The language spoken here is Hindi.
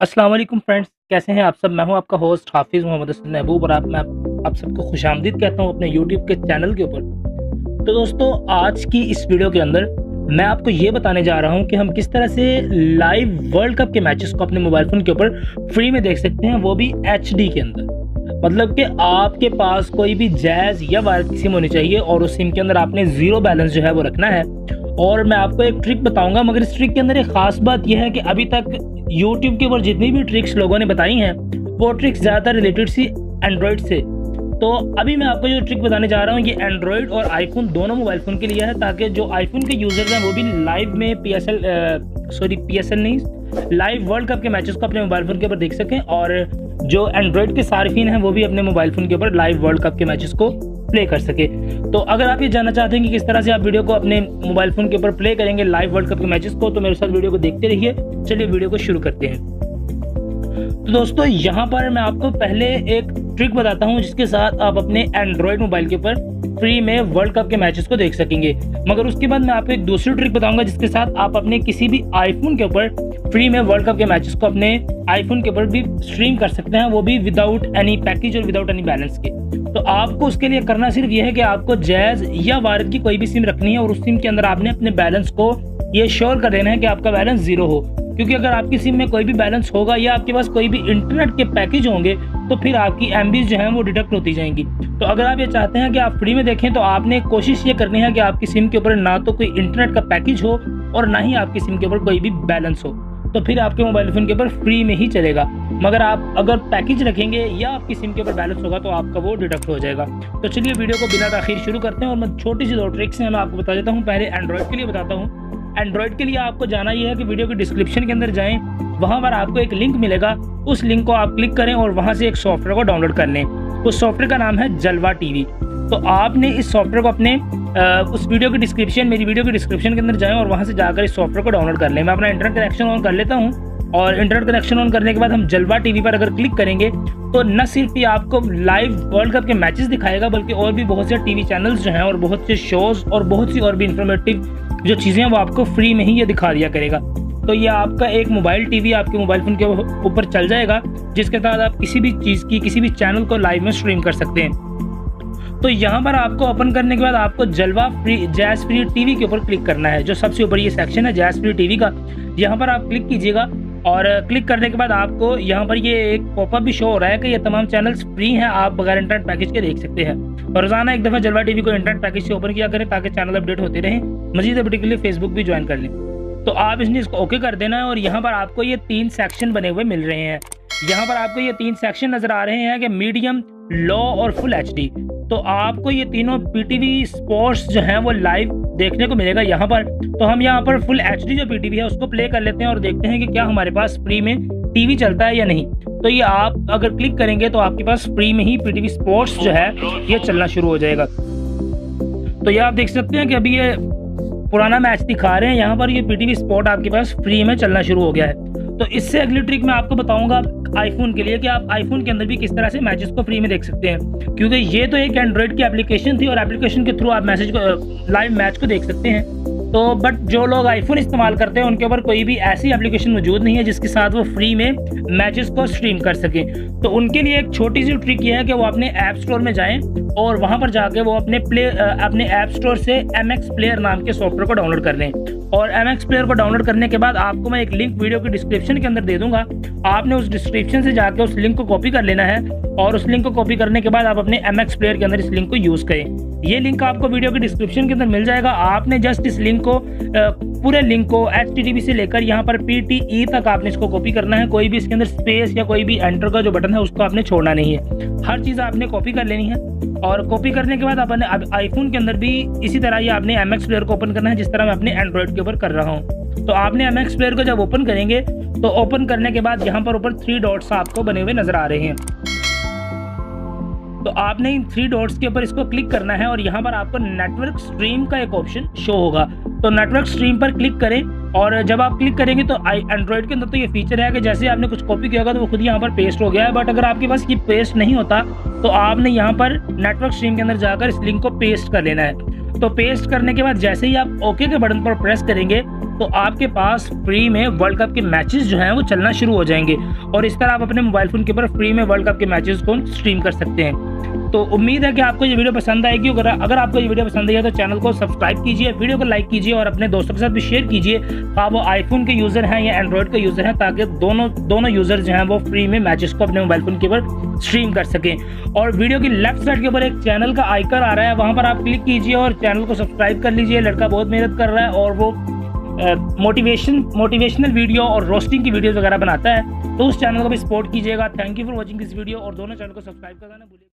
अस्सलाम वालेकुम फ्रेंड्स, कैसे हैं आप सब। मैं हूं आपका होस्ट हाफिज़ मोहम्मद हसन महबूब और आप सबको खुशामदीद कहता हूं अपने यूट्यूब के चैनल के ऊपर। तो दोस्तों, आज की इस वीडियो के अंदर मैं आपको ये बताने जा रहा हूं कि हम किस तरह से लाइव वर्ल्ड कप के मैचेस को अपने मोबाइल फ़ोन के ऊपर फ्री में देख सकते हैं, वो भी एचडी के अंदर। मतलब कि आपके पास कोई भी जैज़ या वायरलेस की सिम होनी चाहिए और उस सिम के अंदर आपने ज़ीरो बैलेंस जो है वो रखना है। और मैं आपको एक ट्रिक बताऊंगा, मगर इस ट्रिक के अंदर एक ख़ास बात यह है कि अभी तक यूट्यूब के ऊपर जितनी भी ट्रिक्स लोगों ने बताई हैं वो ट्रिक्स ज़्यादातर रिलेटेड सी एंड्रॉयड से। तो अभी मैं आपको जो ट्रिक बताने जा रहा हूँ ये एंड्रॉयड और आईफोन दोनों मोबाइल फ़ोन के लिए है, ताकि जो आईफोन के यूज़र्स हैं वो भी लाइव में पीएसएल नहीं, लाइव वर्ल्ड कप के मैचेस को अपने मोबाइल फ़ोन के ऊपर देख सकें, और जो एंड्रॉयड के सार्फिन हैं वो भी अपने मोबाइल फ़ोन के ऊपर लाइव वर्ल्ड कप के मैचेस को प्ले कर सके। तो अगर आप ये जानना चाहते हैं कि किस तरह से आप वीडियो को अपने मोबाइल फ़ोन के ऊपर प्ले करेंगे लाइव वर्ल्ड कप के मैचेस को, तो मेरे साथ वीडियो को देखते रहिए। चलिए वीडियो को शुरू करते हैं। तो दोस्तों, यहाँ पर मैं आपको पहले एक ट्रिक बताता हूँ जिसके साथ आप अपने एंड्रॉयड मोबाइल के ऊपर फ्री में वर्ल्ड कप के मैचेस को देख सकेंगे। मगर उसके बाद मैं आपको एक दूसरी ट्रिक बताऊंगा जिसके साथ आप अपने किसी भी आईफोन के ऊपर फ्री में वर्ल्ड कप के मैचेस को अपने आईफोन के ऊपर भी स्ट्रीम कर सकते हैं, वो भी विदाउट एनी पैकेज और विदाउट एनी बैलेंस के। तो आपको उसके लिए करना सिर्फ ये है कि आपको जैज़ या वायरलेस की कोई भी सिम रखनी है और उस सिम के अंदर आपने अपने बैलेंस को ये श्योर कर देना है कि आपका बैलेंस ज़ीरो हो। क्योंकि अगर आपकी सिम में कोई भी बैलेंस होगा या आपके पास कोई भी इंटरनेट के पैकेज होंगे तो फिर आपकी एमबीज जो हैं वो डिडक्ट होती जाएंगी। तो अगर आप ये चाहते हैं कि आप फ्री में देखें तो आपने कोशिश ये करनी है कि आपकी सिम के ऊपर ना तो कोई इंटरनेट का पैकेज हो और ना ही आपकी सिम के ऊपर कोई भी बैलेंस हो, तो फिर आपके मोबाइल फ़ोन के ऊपर फ्री में ही चलेगा। मगर आप अगर पैकेज रखेंगे या आपकी सिम के ऊपर बैलेंस होगा तो आपका वो डिडक्ट हो जाएगा। तो चलिए वीडियो को बिना ताखीर शुरू करते हैं और मैं छोटी सी दो ट्रिक्स हैं मैं आपको बता देता हूँ। पहले एंड्रॉयड के लिए बताता हूँ। एंड्रॉयड के लिए आपको जाना ये है कि वीडियो के डिस्क्रिप्शन के अंदर जाएं, वहाँ पर आपको एक लिंक मिलेगा, उस लिंक को आप क्लिक करें और वहाँ से एक सॉफ्टवेयर को डाउनलोड कर लें। उस सॉफ्टवेयर का नाम है जलवा टीवी। तो आपने इस सॉफ्टवेयर को अपने उस वीडियो के डिस्क्रिप्शन, मेरी वीडियो के डिस्क्रिप्शन के अंदर जाएं और वहाँ से जाकर इस सॉफ्टवेयर को डाउनलोड कर लें। मैं अपना इंटरनेट कनेक्शन ऑन कर लेता हूँ और इंटरनेट कनेक्शन ऑन करने के बाद हम जलवा टीवी पर अगर क्लिक करेंगे तो न सिर्फ ये आपको लाइव वर्ल्ड कप के मैचेस दिखाएगा बल्कि और भी बहुत से टीवी चैनल्स जो हैं और बहुत से शोज़ और बहुत सी और भी इंफॉर्मेटिव जो चीज़ें हैं वो आपको फ्री में ही ये दिखा दिया करेगा। तो ये आपका एक मोबाइल टीवी आपके मोबाइल फ़ोन के ऊपर चल जाएगा, जिसके तहत आप किसी भी चीज़ की किसी भी चैनल को लाइव में स्ट्रीम कर सकते हैं। तो यहाँ पर आपको ओपन करने के बाद आपको जैज़ फ्री टीवी के ऊपर क्लिक करना है। जो सबसे ऊपर ये सेक्शन है जैज़ फ्री टीवी का, यहाँ पर आप क्लिक कीजिएगा और क्लिक करने के बाद आपको यहाँ पर ये एक पॉपअप भी शो हो रहा है कि ये तमाम चैनल्स फ्री हैं, आप बगैर इंटरनेट पैकेज के देख सकते हैं। और रोजाना एक दफ़ा जलवा टीवी को इंटरनेट पैकेज से ओपन किया करें ताकि चैनल अपडेट होते रहें। मजीद अपडेट के लिए फेसबुक भी ज्वाइन कर लें। तो आप इसको ओके कर देना है और यहाँ पर आपको ये 3 सेक्शन बने हुए मिल रहे हैं। यहाँ पर आपको ये 3 सेक्शन नज़र आ रहे हैं कि मीडियम, लो और फुल एचडी। तो आपको ये तीनों पीटीवी स्पोर्ट्स जो हैं वो लाइव देखने को मिलेगा यहाँ पर। तो हम यहाँ पर फुल एचडी जो पीटीवी है उसको प्ले कर लेते हैं और देखते हैं कि क्या हमारे पास फ्री में टीवी चलता है या नहीं। तो ये आप अगर क्लिक करेंगे तो आपके पास फ्री में ही पीटीवी स्पोर्ट्स जो है ये चलना शुरू हो जाएगा। तो ये आप देख सकते हैं कि अभी ये पुराना मैच दिखा रहे हैं, यहाँ पर ये पीटीवी स्पोर्ट आपके पास फ्री में चलना शुरू हो गया है। तो इससे अगली ट्रिक मैं आपको बताऊंगा आईफोन के लिए कि आप आईफोन के अंदर भी किस तरह से मैचेस को फ्री में देख सकते हैं, क्योंकि ये तो एक एंड्रॉयड की एप्लीकेशन थी और एप्लीकेशन के थ्रू आप लाइव मैच को देख सकते हैं। तो बट जो लोग आईफोन इस्तेमाल करते हैं उनके ऊपर कोई भी ऐसी एप्लीकेशन मौजूद नहीं है जिसके साथ वो फ्री में मैचेस को स्ट्रीम कर सकें। तो उनके लिए एक छोटी सी ट्रिक ये है कि वो अपने ऐप स्टोर में जाएं और वहां पर जाके वो अपने ऐप स्टोर से MX प्लेयर नाम के सॉफ्टवेयर को डाउनलोड कर लें। और MX प्लेयर को डाउनलोड करने के बाद आपको मैं एक लिंक वीडियो के डिस्क्रिप्शन के अंदर दे दूंगा, आपने उस डिस्क्रिप्शन से जाके उस लिंक को कॉपी कर लेना है और उस लिंक को कॉपी करने के बाद आप अपने MX प्लेयर के अंदर इस लिंक को यूज़ करें। ये लिंक आपको वीडियो के डिस्क्रिप्शन के अंदर मिल जाएगा। आपने जस्ट इस लिंक को पूरे लिंक को HTTP से लेकर यहाँ पर PTE तक आपने इसको कॉपी करना है। कोई भी इसके अंदर स्पेस या कोई भी एंटर का जो बटन है उसको आपने छोड़ना नहीं है, हर चीज़ आपने कॉपी कर लेनी है। और कॉपी करने के बाद अपने आईफोन के अंदर भी इसी तरह ही आपने MX प्लेयर को ओपन करना है जिस तरह मैं अपने एंड्रॉयड के ऊपर कर रहा हूँ। तो आपने MX प्लेयर को जब ओपन करेंगे तो ओपन करने के बाद यहाँ पर ऊपर 3 डॉट्स आपको बने हुए नजर आ रहे हैं। तो आपने इन 3 डॉट्स के ऊपर इसको क्लिक करना है और यहाँ पर आपको नेटवर्क स्ट्रीम का एक ऑप्शन शो होगा। तो नेटवर्क स्ट्रीम पर क्लिक करें और जब आप क्लिक करेंगे तो एंड्रॉयड के अंदर तो ये फीचर है कि जैसे आपने कुछ कॉपी किया होगा तो वो खुद यहाँ पर पेस्ट हो गया है। बट अगर आपके पास ये पेस्ट नहीं होता तो आपने यहाँ पर नेटवर्क स्ट्रीम के अंदर जाकर इस लिंक को पेस्ट कर लेना है। तो पेस्ट करने के बाद जैसे ही आप ओके के बटन पर प्रेस करेंगे तो आपके पास फ्री में वर्ल्ड कप के मैचेस जो हैं वो चलना शुरू हो जाएंगे और इस तरह आप अपने मोबाइल फ़ोन के ऊपर फ्री में वर्ल्ड कप के मैचेस को स्ट्रीम कर सकते हैं। तो उम्मीद है कि आपको ये वीडियो पसंद आएगी। अगर आपको ये वीडियो पसंद आई है तो चैनल को सब्सक्राइब कीजिए, वीडियो को लाइक कीजिए और अपने दोस्तों के साथ भी शेयर कीजिए, हाँ वो आईफोन के यूज़र हैं या एंड्रॉयड के यूज़र हैं, ताकि दोनों यूज़र जो हैं वो फ्री में मैचेस को अपने मोबाइल फ़ोन के ऊपर स्ट्रीम कर सकें। और वीडियो की लेफ्ट साइड के ऊपर एक चैनल का आइकन आ रहा है, वहाँ पर आप क्लिक कीजिए और चैनल को सब्सक्राइब कर लीजिए। लड़का बहुत मेहनत कर रहा है और वो मोटिवेशनल वीडियो और रोस्टिंग की वीडियो वगैरह बनाता है, तो उस चैनल को भी सपोर्ट कीजिएगा। Thank you for watching this video और दोनों चैनल को सब्सक्राइब करना ना भूलिए।